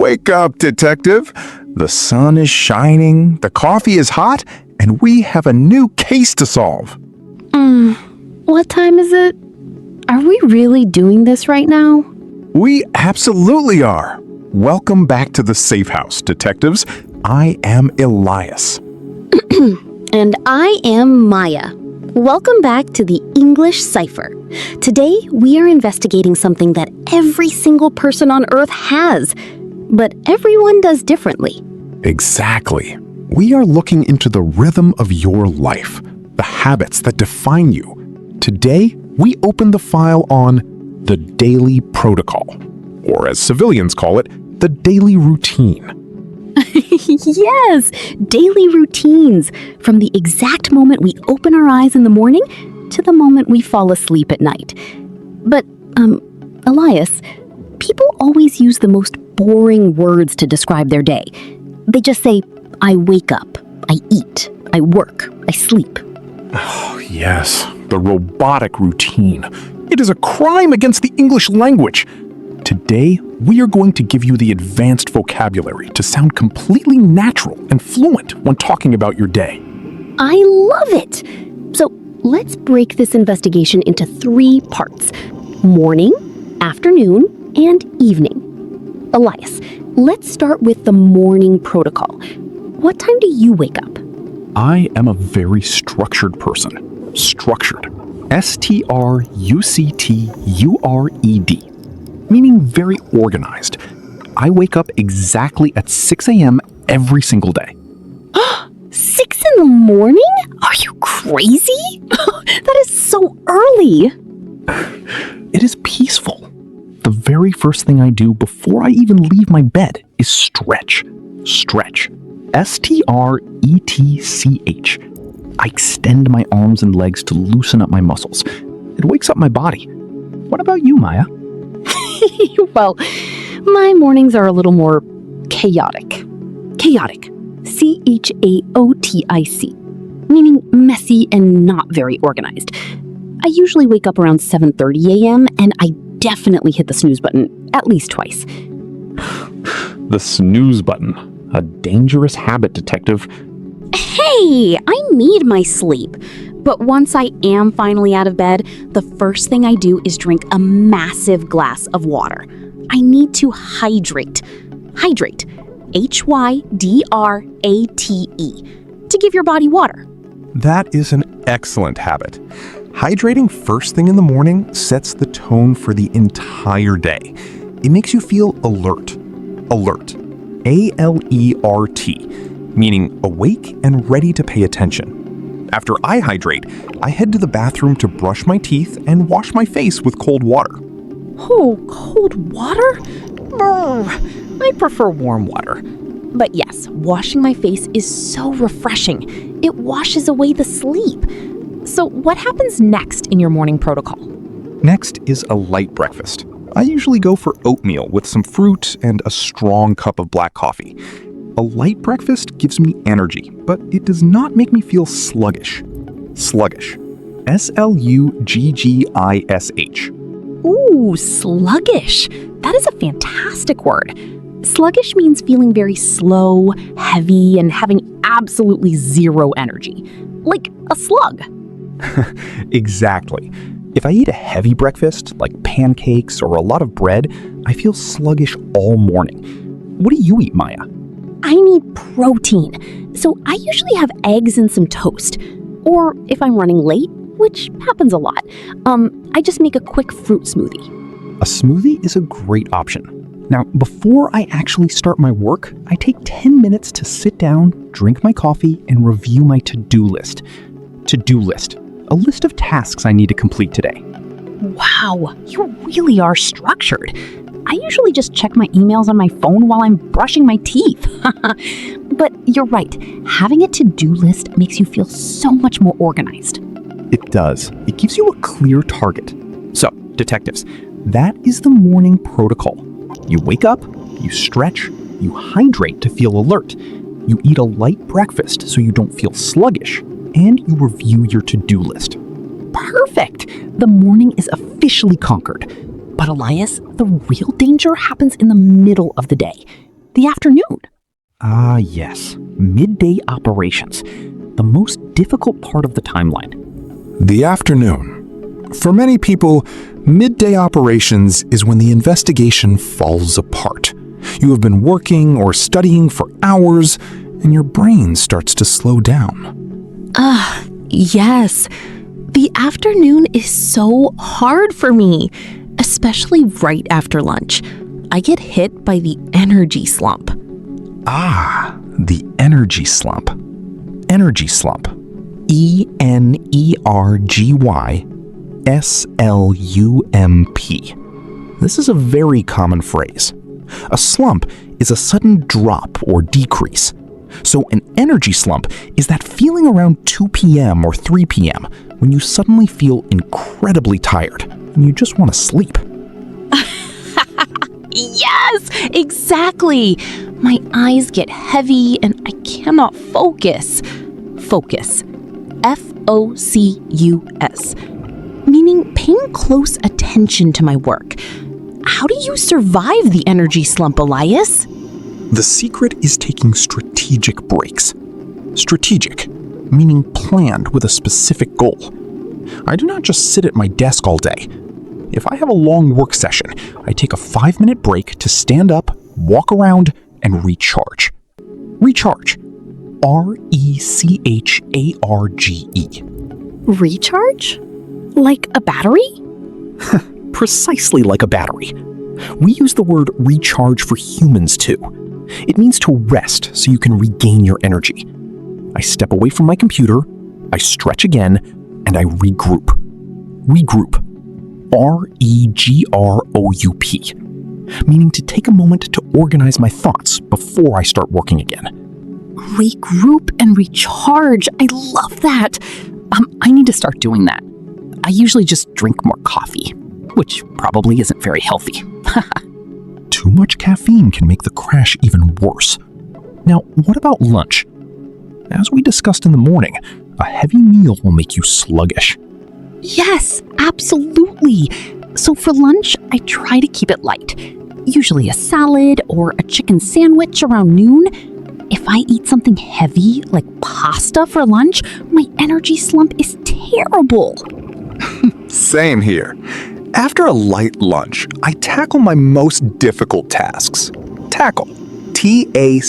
Wake up, detective. The sun is shining, the coffee is hot, and we have a new case to solve. What time is it? Are we really doing this right now? We absolutely are. Welcome back to the safe house, detectives. I am Elias. And I am Maya. Welcome back to the English Cipher. Today, we are investigating something that every single person on Earth has, but everyone does differently. Exactly. We are looking into the rhythm of your life, the habits that define you. Today, we open the file on the daily protocol, or as civilians call it, the daily routine. Yes, daily routines, from the exact moment we open our eyes in the morning to the moment we fall asleep at night. But, Elias, people always use the most boring words to describe their day. They just say, I wake up, I eat, I work, I sleep. Oh, yes, the robotic routine. It is a crime against the English language. Today, we are going to give you the advanced vocabulary to sound completely natural and fluent when talking about your day. I love it! So let's break this investigation into 3 parts: morning, afternoon, and evening. Elias, let's start with the morning protocol. What time do you wake up? I am a very structured person. Structured. S-T-R-U-C-T-U-R-E-D. Meaning very organized. I wake up exactly at 6 a.m. every single day. 6 in the morning? Are you crazy? That is so early. It is peaceful. The very first thing I do before I even leave my bed is stretch. Stretch. S-T-R-E-T-C-H. I extend my arms and legs to loosen up my muscles. It wakes up my body. What about you, Maya? Well, my mornings are a little more chaotic. Chaotic. C-H-A-O-T-I-C. Meaning messy and not very organized. I usually wake up around 7:30 a.m. and I definitely hit the snooze button at least twice. The snooze button. A dangerous habit, detective. Hey, I need my sleep. But once I am finally out of bed, the first thing I do is drink a massive glass of water. I need to hydrate. Hydrate. H-Y-D-R-A-T-E. To give your body water. That is an excellent habit. Hydrating first thing in the morning sets the tone for the entire day. It makes you feel alert. Alert. A-L-E-R-T. Meaning awake and ready to pay attention. After I hydrate, I head to the bathroom to brush my teeth and wash my face with cold water. Oh, cold water? I prefer warm water. But yes, washing my face is so refreshing. It washes away the sleep. So what happens next in your morning protocol? Next is a light breakfast. I usually go for oatmeal with some fruit and a strong cup of black coffee. A light breakfast gives me energy, but it does not make me feel sluggish. Sluggish. S-L-U-G-G-I-S-H. Ooh, sluggish. That is a fantastic word. Sluggish means feeling very slow, heavy, and having absolutely zero energy. Like a slug. Exactly. If I eat a heavy breakfast, like pancakes or a lot of bread, I feel sluggish all morning. What do you eat, Maya? I need protein, so I usually have eggs and some toast. Or if I'm running late, which happens a lot, I just make a quick fruit smoothie. A smoothie is a great option. Now, before I actually start my work, I take 10 minutes to sit down, drink my coffee, and review my to-do list. To-do list. A list of tasks I need to complete today. Wow, you really are structured. I usually just check my emails on my phone while I'm brushing my teeth. But you're right, having a to-do list makes you feel so much more organized. It does. It gives you a clear target. So, detectives, that is the morning protocol. You wake up, you stretch, you hydrate to feel alert, you eat a light breakfast so you don't feel sluggish, and you review your to-do list. Perfect! The morning is officially conquered. But Elias, the real danger happens in the middle of the day. the afternoon. Ah, yes. Midday operations. The most difficult part of the timeline. The afternoon. For many people, midday operations is when the investigation falls apart. You have been working or studying for hours, and your brain starts to slow down. Yes. The afternoon is so hard for me, especially right after lunch. I get hit by the energy slump. Ah, the energy slump. Energy slump. ENERGYSLUMP. This is a very common phrase. A slump is a sudden drop or decrease. So an energy slump is that feeling around 2 p.m. or 3 p.m. when you suddenly feel incredibly tired and you just want to sleep. Yes, exactly. My eyes get heavy and I cannot focus. Focus. F-O-C-U-S. Meaning paying close attention to my work. How do you survive the energy slump, Elias? The secret is taking strategic breaks. Strategic, meaning planned with a specific goal. I do not just sit at my desk all day. If I have a long work session, I take a 5-minute break to stand up, walk around, and recharge. Recharge. R-E-C-H-A-R-G-E. Recharge? Like a battery? Precisely like a battery. We use the word recharge for humans too. It means to rest so you can regain your energy. I step away from my computer, I stretch again, and I regroup. Regroup. R-E-G-R-O-U-P. Meaning to take a moment to organize my thoughts before I start working again. Regroup and recharge. I love that. I need to start doing that. I usually just drink more coffee, which probably isn't very healthy. Too much caffeine can make the crash even worse. Now, what about lunch? As we discussed in the morning, a heavy meal will make you sluggish. Yes, absolutely. So for lunch, I try to keep it light. Usually a salad or a chicken sandwich around noon. If I eat something heavy, like pasta for lunch, my energy slump is terrible. Same here. After a light lunch, I tackle my most difficult tasks. Tackle. T-A-C-K-K-L-E.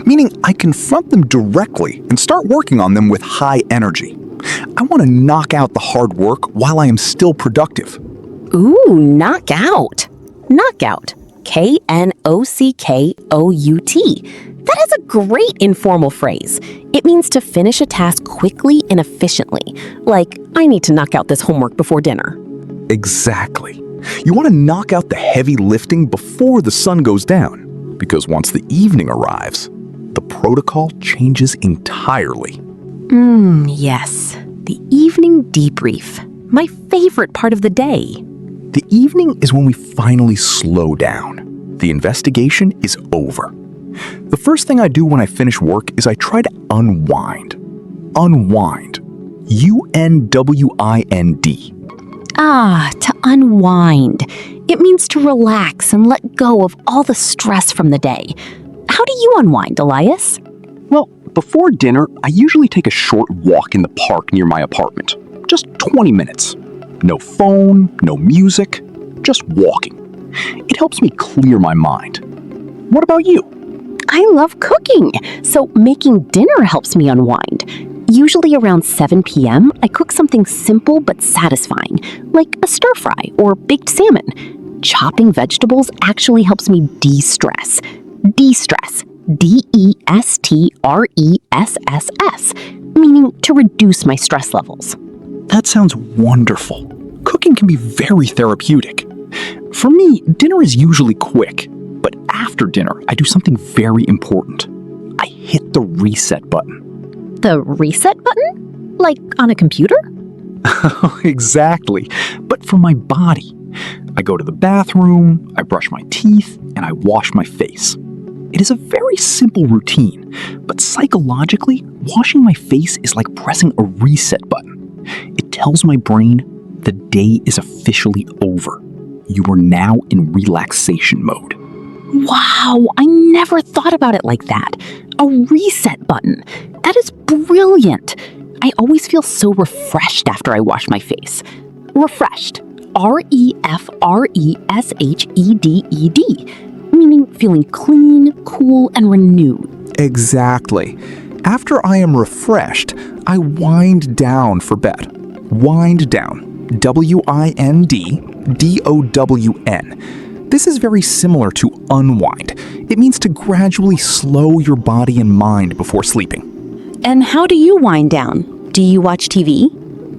Meaning I confront them directly and start working on them with high energy. I want to knock out the hard work while I am still productive. Ooh, knock out. Knockout. K-N-O-C-K-O-U-T. That is a great informal phrase. It means to finish a task quickly and efficiently. Like, I need to knock out this homework before dinner. Exactly. You want to knock out the heavy lifting before the sun goes down. Because once the evening arrives, the protocol changes entirely. Yes. The evening debrief. My favorite part of the day. The evening is when we finally slow down. The investigation is over. The first thing I do when I finish work is I try to unwind. Unwind. U-N-W-I-N-D. Ah, to unwind. It means to relax and let go of all the stress from the day. How do you unwind, Elias? Well, before dinner, I usually take a short walk in the park near my apartment. Just 20 minutes. No phone, no music, just walking. It helps me clear my mind. What about you? I love cooking, so making dinner helps me unwind. Usually around 7 p.m., I cook something simple but satisfying, like a stir fry or baked salmon. Chopping vegetables actually helps me de-stress. De-stress. D-E-S-T-R-E-S-S-S, meaning to reduce my stress levels. That sounds wonderful. Cooking can be very therapeutic. For me, dinner is usually quick, but after dinner, I do something very important. I hit the reset button. The reset button? Like on a computer? Exactly, but for my body. I go to the bathroom, I brush my teeth, and I wash my face. It is a very simple routine, but psychologically, washing my face is like pressing a reset button. It tells my brain the day is officially over. You are now in relaxation mode. Wow, I never thought about it like that. A reset button. That is brilliant. I always feel so refreshed after I wash my face. Refreshed. R-E-F-R-E-S-H-E-D-E-D. Meaning feeling clean, cool, and renewed. Exactly. After I am refreshed, I wind down for bed. Wind down. W-I-N-D-D-O-W-N. This is very similar to unwind. It means to gradually slow your body and mind before sleeping. And how do you wind down? Do you watch TV?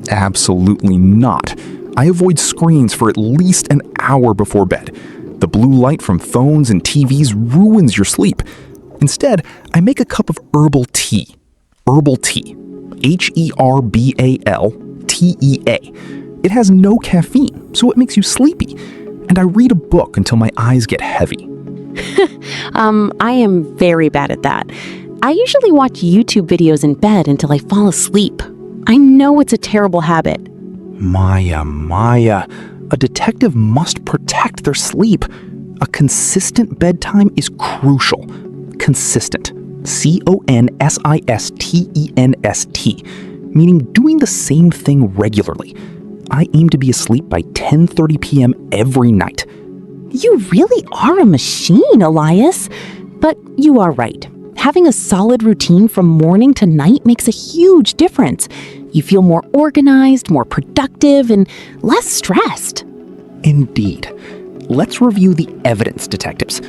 Absolutely not. I avoid screens for at least an hour before bed. The blue light from phones and TVs ruins your sleep. Instead, I make a cup of herbal tea. Herbal tea. H-E-R-B-A-L-T-E-A. It has no caffeine, so it makes you sleepy. And I read a book until my eyes get heavy. I am very bad at that. I usually watch YouTube videos in bed until I fall asleep. I know it's a terrible habit. Maya, a detective must protect their sleep. A consistent bedtime is crucial. Consistent. C-O-N-S-I-S-T-E-N-S-T. Meaning doing the same thing regularly. I aim to be asleep by 10:30 p.m. every night. You really are a machine, Elias. But you are right. Having a solid routine from morning to night makes a huge difference. You feel more organized, more productive, and less stressed. Indeed. Let's review the evidence, detectives.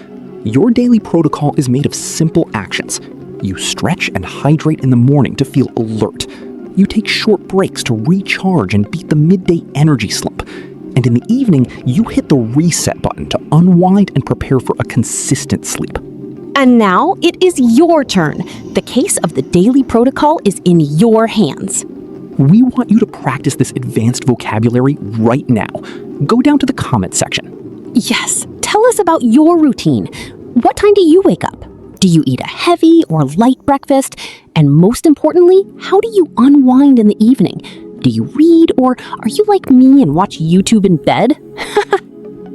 Your daily protocol is made of simple actions. You stretch and hydrate in the morning to feel alert. You take short breaks to recharge and beat the midday energy slump. And in the evening, you hit the reset button to unwind and prepare for a consistent sleep. And now it is your turn. The case of the daily protocol is in your hands. We want you to practice this advanced vocabulary right now. Go down to the comment section. Yes, tell us about your routine. What time do you wake up? Do you eat a heavy or light breakfast? And most importantly, how do you unwind in the evening? Do you read, or are you like me and watch YouTube in bed?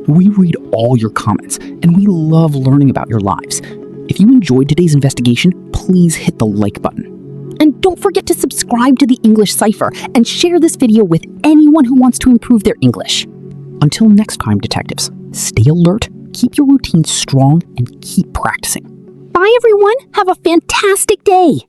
We read all your comments, and we love learning about your lives. If you enjoyed today's investigation, please hit the like button. And don't forget to subscribe to the English Cipher and share this video with anyone who wants to improve their English. Until next time, detectives, stay alert, keep your routine strong, and keep practicing. Bye, everyone. Have a fantastic day.